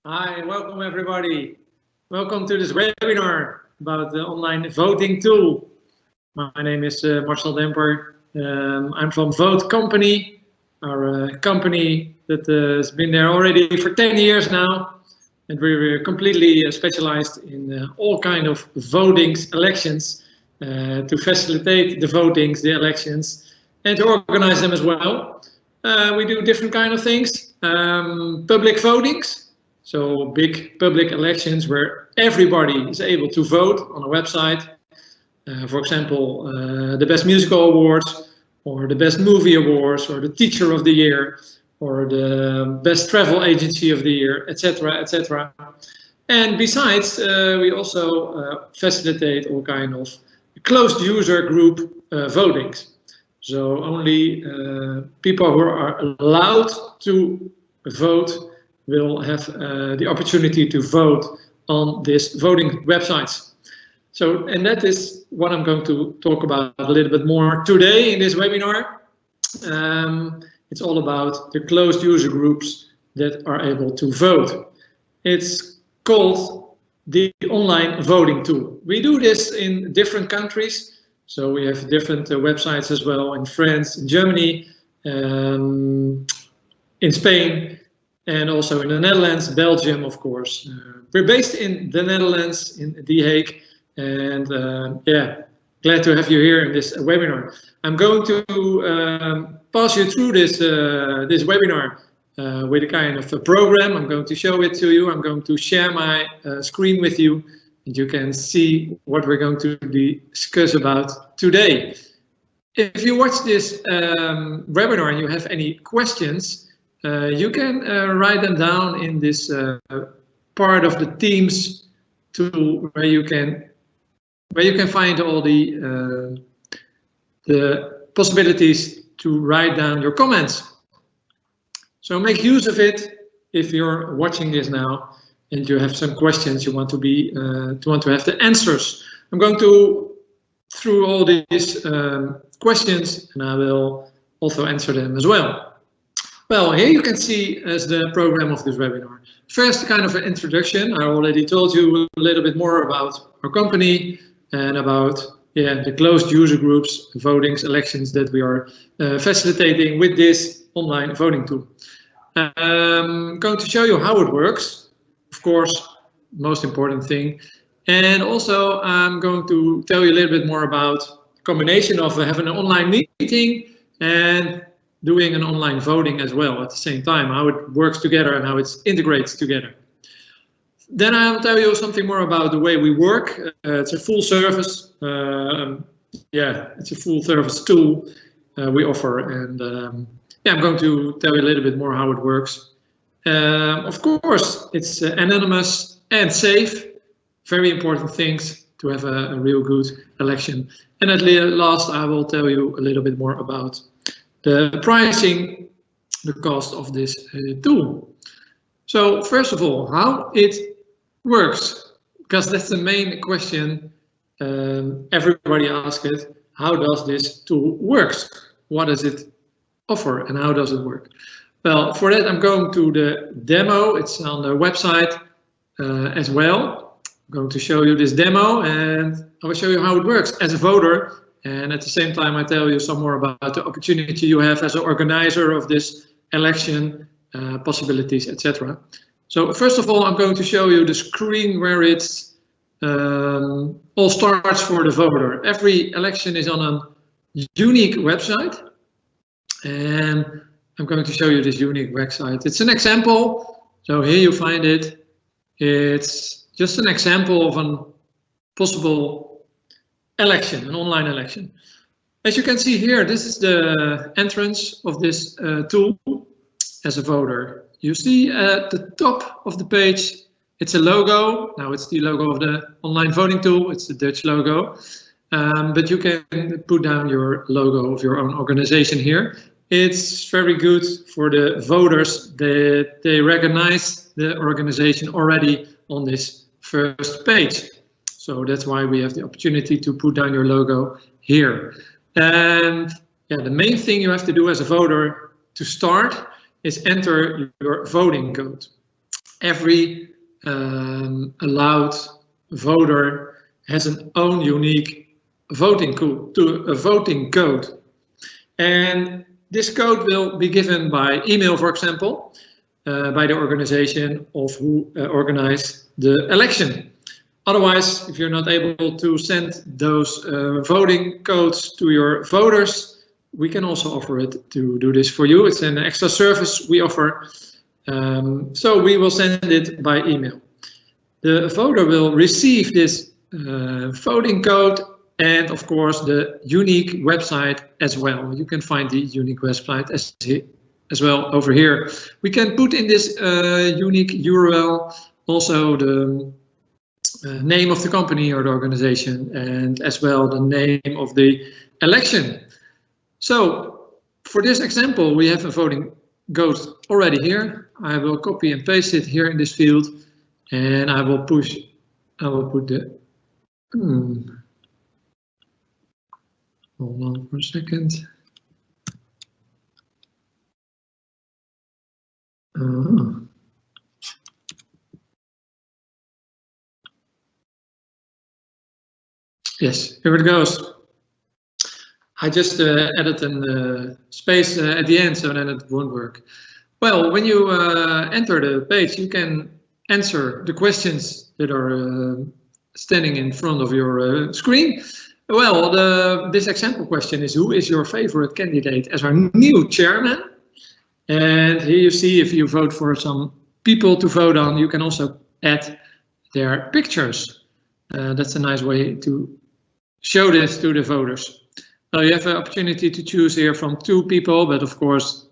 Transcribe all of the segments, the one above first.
Hi, welcome everybody. Welcome to this webinar about the online voting tool. My name is Marcel Demper. I'm from Vote Company, our company that has been there already for 10 years now. And we're completely specialized in all kind of votings, elections, to facilitate the votings, the elections, and to organize them as well. We do different kind of things, public votings. So big public elections where everybody is able to vote on a website. For example, the Best Musical Awards, or the Best Movie Awards, or the Teacher of the Year, or the Best Travel Agency of the Year, etc., etc. And besides, we also facilitate all kind of closed user group votings. So only people who are allowed to vote will have the opportunity to vote on these voting websites. So, and that is what I'm going to talk about a little bit more today in this webinar. It's all about the closed user groups that are able to vote. It's called the online voting tool. We do this in different countries. So we have different websites as well in France, in Germany, in Spain, and also in the Netherlands, Belgium, of course. We're based in the Netherlands, in The Hague, and yeah, glad to have you here in this webinar. I'm going to pass you through this webinar with a kind of a program. I'm going to show it to you. I'm going to share my screen with you, and you can see what we're going to discuss about today. If you watch this webinar and you have any questions, you can write them down in this part of the Teams tool where you can find all the possibilities to write down your comments. So make use of it if you're watching this now and you have some questions you want to have the answers. I'm going to through all these questions, and I will also answer them as well. Well, here you can see as the program of this webinar. First, kind of an introduction. I already told you a little bit more about our company and about the closed user groups, votings, elections that we are facilitating with this online voting tool. I'm going to show you how it works, of course, most important thing. And also I'm going to tell you a little bit more about the combination of having an online meeting and doing an online voting as well at the same time, how it works together and how it integrates together. Then I'll tell you something more about the way we work. It's a full service, it's a full service tool we offer, and I'm going to tell you a little bit more how it works. Of course, it's anonymous and safe, very important things to have a real good election. And at last, I will tell you a little bit more about the pricing, the cost of this tool. So first of all, how it works, because that's the main question everybody asks it. How does this tool works? What does it offer and how does it work? Well, for that I'm going to the demo. It's on the website as well. I'm going to show you this demo and I will show you how it works as a voter. And at the same time, I tell you some more about the opportunity you have as an organizer of this election, possibilities, etc. So first of all, I'm going to show you the screen where it's all starts for the voter. Every election is on a unique website. And I'm going to show you this unique website. It's an example. So here you find it. It's just an example of a possible election, an online election. As you can see here, this is the entrance of this tool as a voter. You see at the top of the page, it's a logo. Now it's the logo of the online voting tool. It's the Dutch logo. But you can put down your logo of your own organization here. It's very good for the voters that they recognize the organization already on this first page. So that's why we have the opportunity to put down your logo here. And the main thing you have to do as a voter to start is enter your voting code. every allowed voter has an own unique voting code. And this code will be given by email, for example, by the organization of who organized the election. Otherwise, if you're not able to send those voting codes to your voters, we can also offer it to do this for you. It's an extra service we offer. So we will send it by email. The voter will receive this voting code and, of course, the unique website as well. You can find the unique website as well over here. We can put in this unique URL also the name of the company or the organization, and as well the name of the election. So for this example, we have a voting code already here. I will copy and paste it here in this field, and I will put the hold on for a second. Yes, here it goes. I just added a space at the end, so then it won't work. Well, when you enter the page, you can answer the questions that are standing in front of your screen. Well, this example question is, who is your favorite candidate as our new chairman? And here you see, if you vote for some people to vote on, you can also add their pictures. That's a nice way to show this to the voters. You have an opportunity to choose here from 2 people, but of course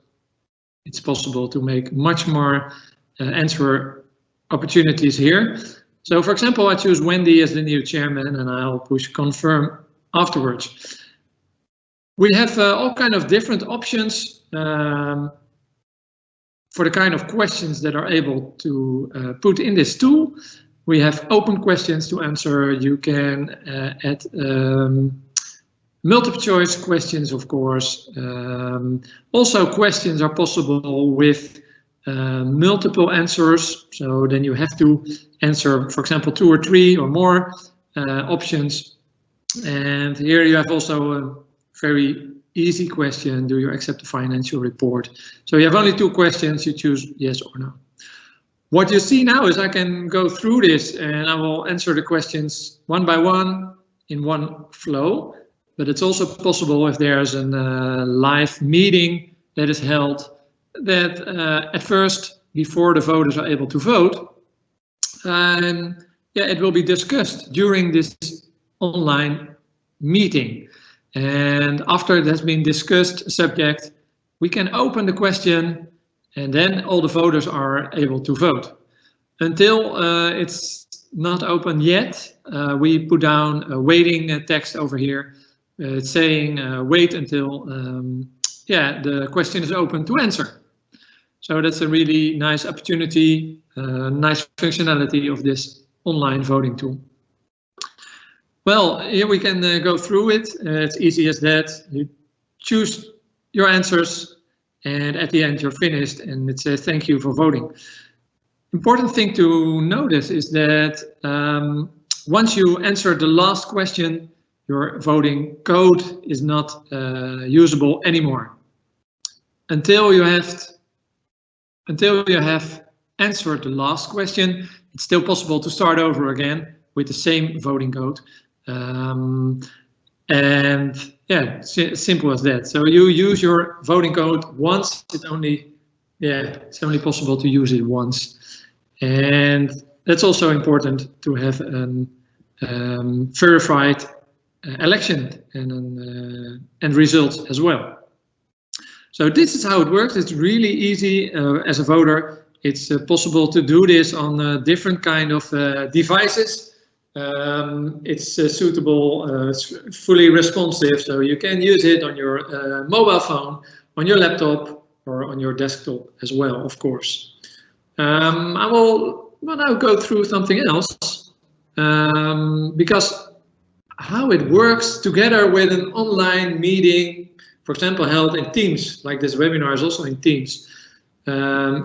it's possible to make much more answer opportunities here. So for example, I choose Wendy as the new chairman, and I'll push confirm afterwards. We have all kind of different options for the kind of questions that are able to put in this tool. We have open questions to answer. You can add multiple choice questions, of course. Also, questions are possible with multiple answers. So then you have to answer, for example, 2 or 3 or more options. And here you have also a very easy question. Do you accept the financial report? So you have only 2 questions. You choose yes or no. What you see now is I can go through this and I will answer the questions one by one in one flow. But it's also possible if there's a live meeting that is held that at first, before the voters are able to vote, it will be discussed during this online meeting. And after it has been discussed subject, we can open the question, and then all the voters are able to vote. Until it's not open yet, we put down a waiting text over here. It's saying wait until the question is open to answer. So that's a really nice opportunity, nice functionality of this online voting tool. Well, here we can go through it. It's easy as that. You choose your answers, and at the end you're finished, and it says thank you for voting. Important thing to notice is that once you answer the last question, your voting code is not usable anymore. Until you have answered the last question, it's still possible to start over again with the same voting code. And yeah, simple as that. So you use your voting code once. It's only possible to use it once. And that's also important to have a verified election and results as well. So this is how it works. It's really easy as a voter. It's possible to do this on different kind of devices. It's suitable, it's fully responsive, so you can use it on your mobile phone, on your laptop, or on your desktop as well, of course. I will now go through something else, because how it works together with an online meeting, for example, held in Teams, like this webinar is also in Teams.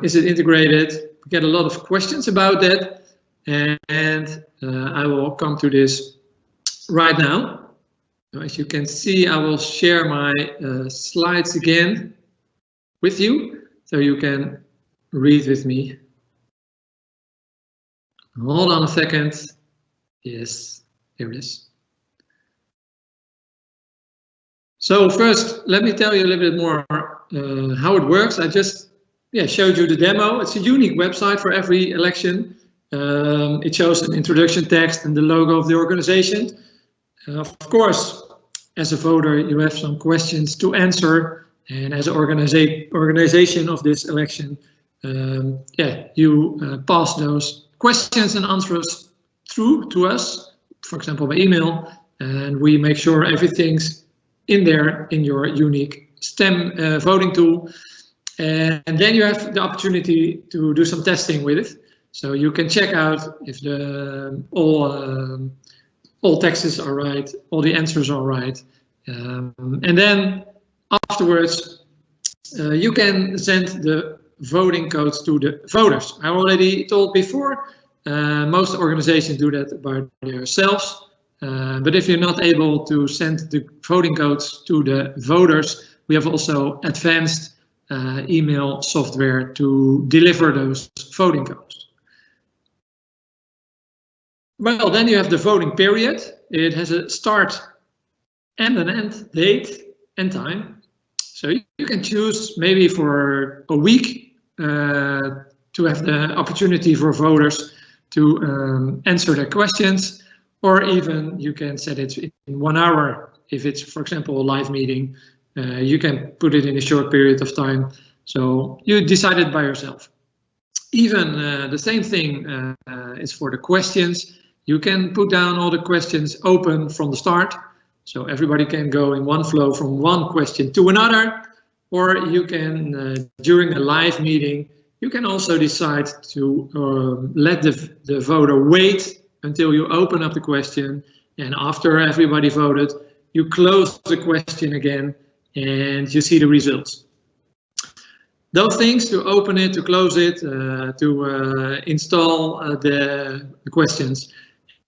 Is it integrated? get a lot of questions about that, and I will come to this right now. As you can see, I will share my slides again with you, so you can read with me. Hold on a second. Yes, here it is. So first, let me tell you a little bit more how it works. I just showed you the demo. It's a unique website for every election. It shows an introduction text and the logo of the organization. Of course, as a voter, you have some questions to answer, and as an organization of this election, you pass those questions and answers through to us, for example, by email, and we make sure everything's in there in your unique STEM voting tool. And then you have the opportunity to do some testing with it. So you can check out if all texts are right, all the answers are right. And then afterwards, you can send the voting codes to the voters. I already told before, most organizations do that by themselves. But if you're not able to send the voting codes to the voters, we have also advanced email software to deliver those voting codes. Well, then you have the voting period. It has a start and an end date and time. So you can choose maybe for a week to have the opportunity for voters to answer their questions, or even you can set it in 1 hour. If it's, for example, a live meeting, you can put it in a short period of time. So you decide it by yourself. Even the same thing is for the questions. You can put down all the questions open from the start, so everybody can go in one flow from one question to another. Or you can, during a live meeting, you can also decide to let the voter wait until you open up the question, and after everybody voted, you close the question again and you see the results. Those things, to open it, to close it, to install the questions,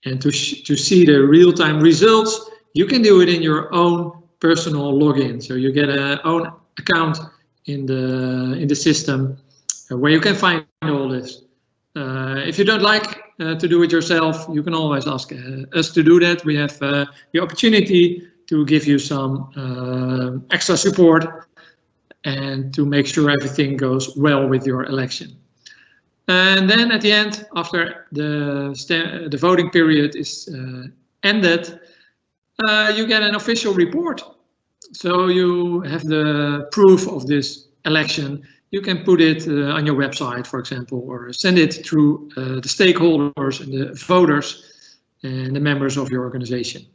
and to see the real-time results, you can do it in your own personal login. So you get an own account in the system where you can find all this. If you don't like to do it yourself, you can always ask us to do that. We have the opportunity to give you some extra support and to make sure everything goes well with your election. And then at the end, after the voting period is ended, you get an official report. So you have the proof of this election. You can put it on your website, for example, or send it through the stakeholders and the voters and the members of your organization.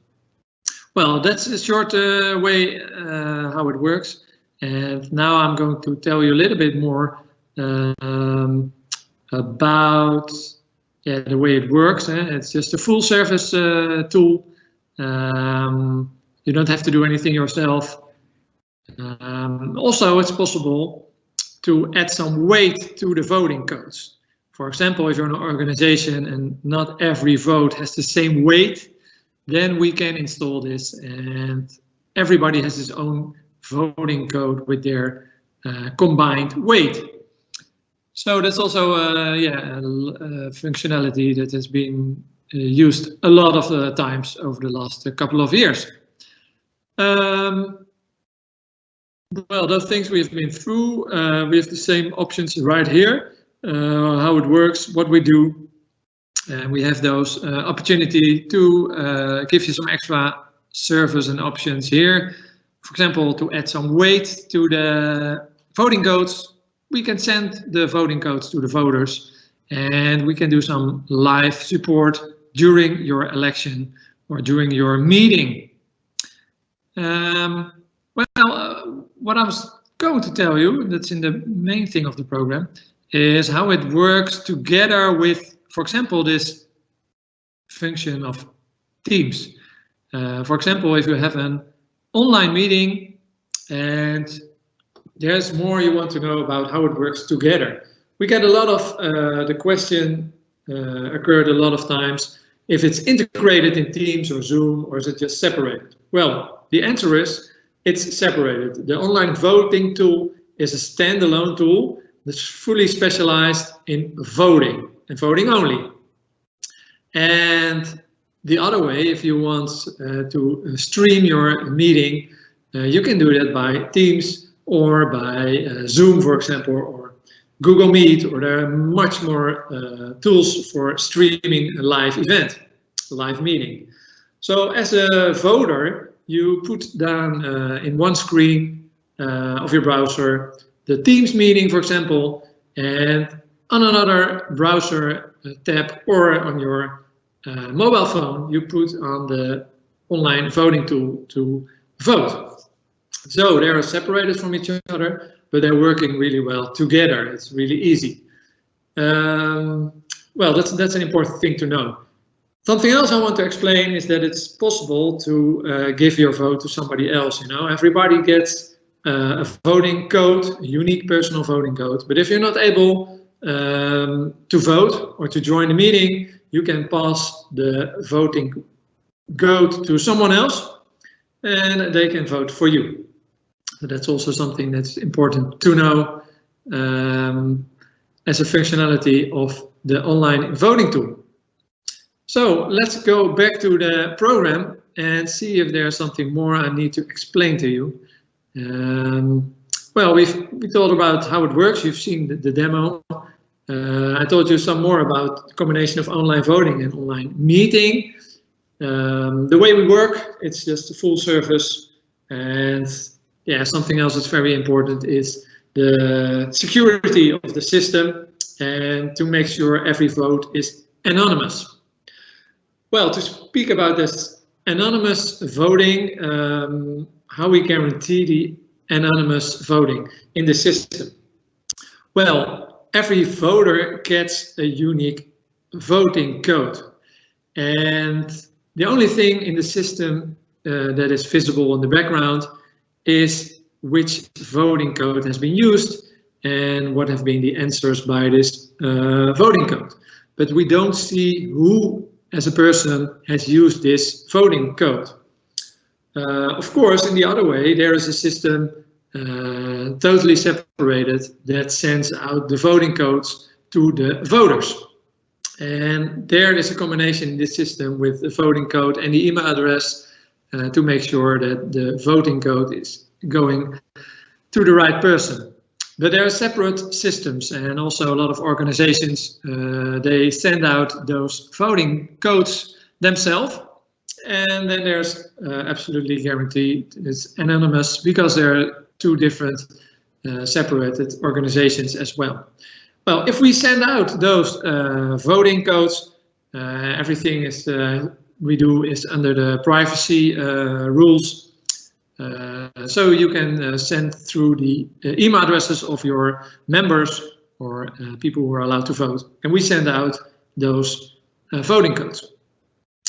Well, that's a short way how it works. And now I'm going to tell you a little bit more about the way it works. It's just a full service tool. You don't have to do anything yourself. Also, it's possible to add some weight to the voting codes. For example, if you're an organization and not every vote has the same weight, then we can install this and everybody has his own voting code with their combined weight. So that's also a functionality that has been used a lot of times over the last couple of years. Well, those things we've been through, we have the same options right here, how it works, what we do. We have those opportunity to give you some extra service and options here. For example, to add some weight to the voting codes, we can send the voting codes to the voters, and we can do some live support during your election or during your meeting. What I was going to tell you, that's in the main thing of the program, is how it works together with, for example, this function of Teams. For example, if you have an online meeting and there's more you want to know about how it works together. We get a lot of, the question occurred a lot of times, if it's integrated in Teams or Zoom, or is it just separated? Well, the answer is it's separated. The online voting tool is a standalone tool that's fully specialized in voting and voting only. And the other way, if you want to stream your meeting, you can do that by Teams or by Zoom, for example, or Google Meet, or there are much more tools for streaming a live event, a live meeting. So as a voter, you put down in one screen of your browser the Teams meeting, for example, and on another browser tab or on your mobile phone, you put on the online voting tool to vote. So they are separated from each other, but they're working really well together. It's really easy. Well, that's an important thing to know. Something else I want to explain is that it's possible to give your vote to somebody else. You know, everybody gets a voting code, a unique personal voting code. But if you're not able to vote or to join the meeting, you can pass the voting code to someone else, and they can vote for you. So that's also something that's important to know as a functionality of the online voting tool. So let's go back to the program and see if there's something more I need to explain to you. Well, we thought about how it works. You've seen the demo. I told you some more about the combination of online voting and online meeting. The way we work, it's just a full service. And yeah, something else that's very important is the security of the system and to make sure every vote is anonymous. Well, to speak about this anonymous voting, how we guarantee the anonymous voting in the system. Well, every voter gets a unique voting code. And the only thing in the system that is visible in the background is which voting code has been used and what have been the answers by this voting code. But we don't see who as a person has used this voting code. Of course, in the other way, there is a system totally separated that sends out the voting codes to the voters. And there is a combination in this system with the voting code and the email address to make sure that the voting code is going to the right person. But there are separate systems, and also a lot of organizations, they send out those voting codes themselves. And then there's absolutely guaranteed it's anonymous because there are two different separated organizations as well. Well, if we send out those voting codes, everything is we do is under the privacy rules. So you can send through the email addresses of your members or people who are allowed to vote, and we send out those voting codes.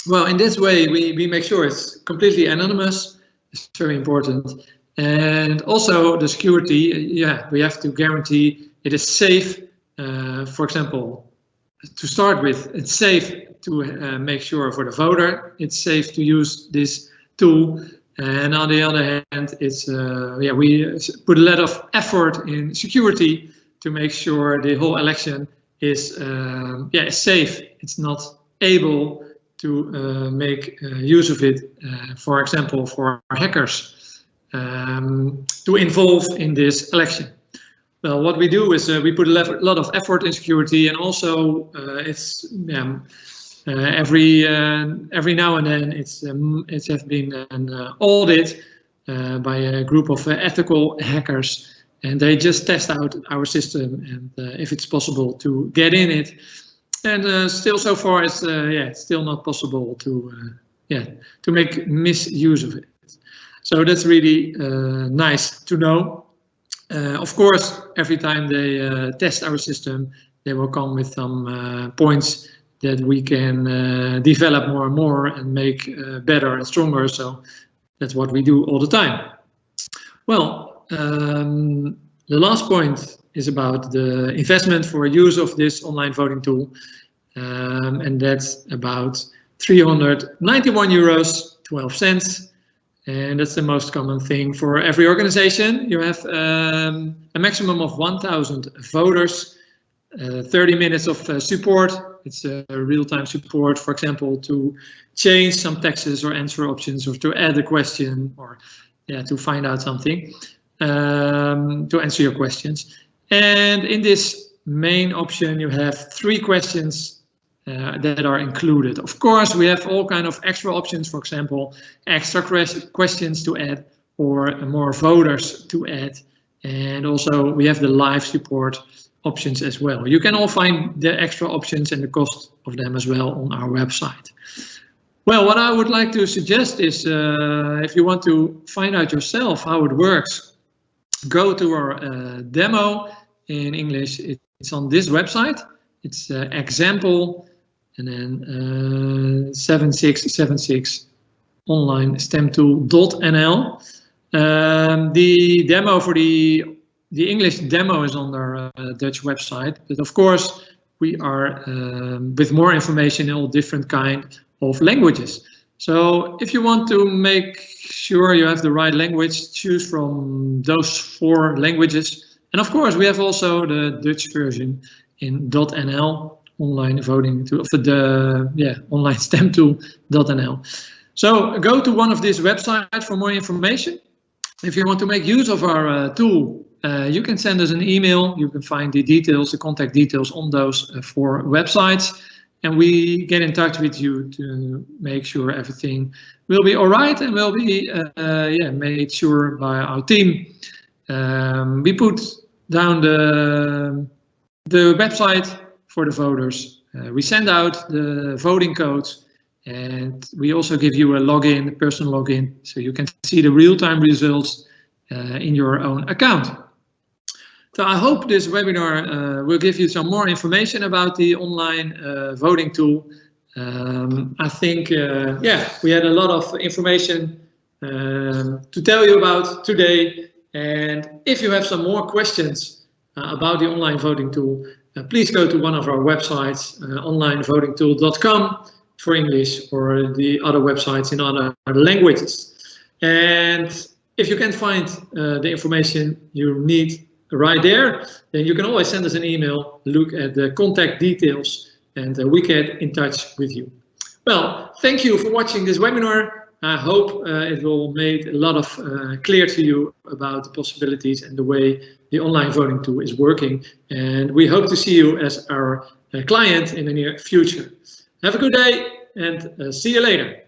Well, in this way, we make sure it's completely anonymous. It's very important. And also the security, yeah, we have to guarantee it is safe. For example, to start with, it's safe to make sure for the voter, it's safe to use this tool. And on the other hand, it's yeah, we put a lot of effort in security to make sure the whole election is yeah, safe. It's not able to make use of it, for example, for hackers to involve in this election. Well, what we do is we put a lot of effort in security, and also it's every now and then it's have been an audit by a group of ethical hackers, and they just test out our system and if it's possible to get in it. And still, so far, it's yeah, it's still not possible to yeah, to make misuse of it. So that's really nice to know. Of course, every time they test our system, they will come with some points that we can develop more and more and make better and stronger. So that's what we do all the time. Well, the last point is about the investment for use of this online voting tool. And that's about 391 euros, 12 cents. And that's the most common thing for every organization. You have a maximum of 1,000 voters, 30 minutes of support. It's a real-time support, for example, to change some texts or answer options, or to add a question, or to find out something, to answer your questions. And in this main option, you have 3 questions that are included. Of course, we have all kind of extra options, for example, extra questions to add, or more voters to add. And also we have the live support options as well. You can all find the extra options and the cost of them as well on our website. Well, what I would like to suggest is, if you want to find out yourself how it works, go to our demo in English. It's on this website. It's example and then 7676 onlinestemtool.nl. The demo for the English demo is on our Dutch website, but of course we are with more information in all different kind of languages. So if you want to make sure you have the right language, choose from those 4 languages. And of course we have also the Dutch version in .nl, online voting tool, of onlinestemtool.nl. So go to one of these websites for more information. If you want to make use of our tool, you can send us an email. You can find the details, the contact details on those 4 websites, and we get in touch with you to make sure everything will be all right and will be made sure by our team. We put down the website for the voters. We send out the voting codes, and we also give you a login, a personal login, so you can see the real-time results in your own account. So I hope this webinar will give you some more information about the online voting tool. I think, we had a lot of information to tell you about today. And if you have some more questions about the online voting tool, please go to one of our websites, onlinevotingtool.com for English, or the other websites in other languages. And if you can't find the information you need right there, then you can always send us an email, look at the contact details, and we get in touch with you. Well, thank you for watching this webinar. I hope it will make a lot of clear to you about the possibilities and the way the online voting tool is working. And we hope to see you as our client in the near future. Have a good day, and see you later.